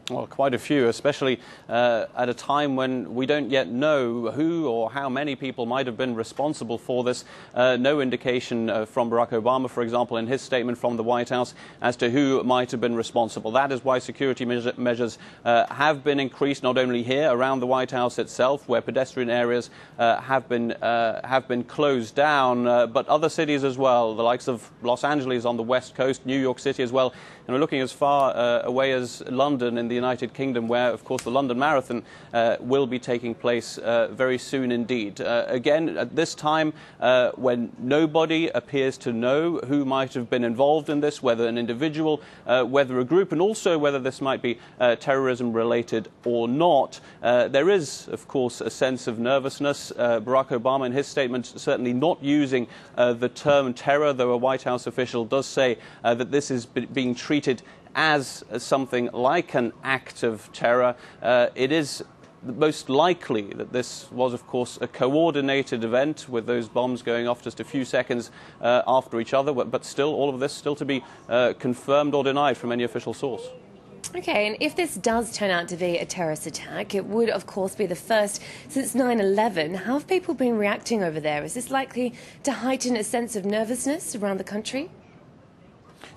Well, quite a few, especially at a time when we don't yet know who or how many people might have been responsible for this. No indication from Barack Obama, for example, in his statement from the White House as to who might have been responsible. That is why security measures have been increased, not only here around the White House itself, where pedestrian areas have been closed down, but other cities as well, the likes of Los Angeles on the West Coast, New York City as well. And we're looking as far away as London in the United Kingdom, where, of course, the London Marathon will be taking place very soon indeed. Again, at this time, when nobody appears to know who might have been involved in this, whether an individual, whether a group, and also whether this might be terrorism-related or not, there is, of course, a sense of nervousness. Barack Obama, in his statement, certainly not using the term terror, though a White House official does say that this is being treated as something like an act of terror. It is most likely that this was, of course, a coordinated event with those bombs going off just a few seconds after each other, but still, all of this still to be confirmed or denied from any official source. Okay, and if this does turn out to be a terrorist attack, it would, of course, be the first since 9/11. How have people been reacting over there? Is this likely to heighten a sense of nervousness around the country?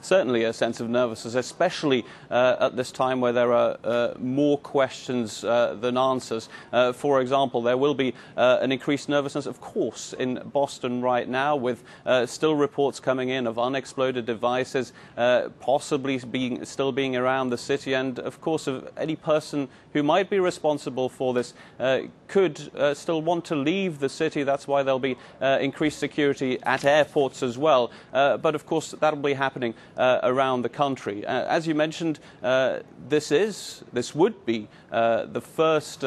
Certainly a sense of nervousness, especially at this time where there are more questions than answers. For example, there will be an increased nervousness, of course, in Boston right now, with still reports coming in of unexploded devices possibly still being around the city, and of course of any person who might be responsible for this could still want to leave the city. That's why there'll be increased security at airports as well. But of course that will be happening around the country. As you mentioned, this would be the first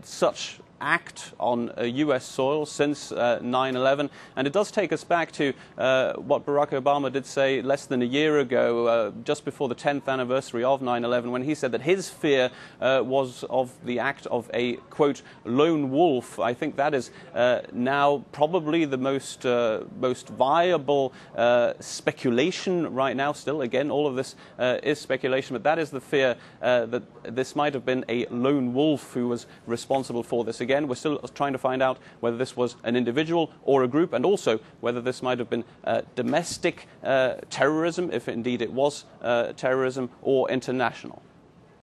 such act on US soil since 9/11, and it does take us back to what Barack Obama did say less than a year ago, just before the 10th anniversary of 9/11, when he said that his fear was of the act of a, quote, lone wolf. I think that is now probably the most viable speculation right now. Still, again, all of this is speculation, but that is the fear that this might have been a lone wolf who was responsible for this. Again, we're still trying to find out whether this was an individual or a group, and also whether this might have been domestic terrorism, if indeed it was terrorism, or international.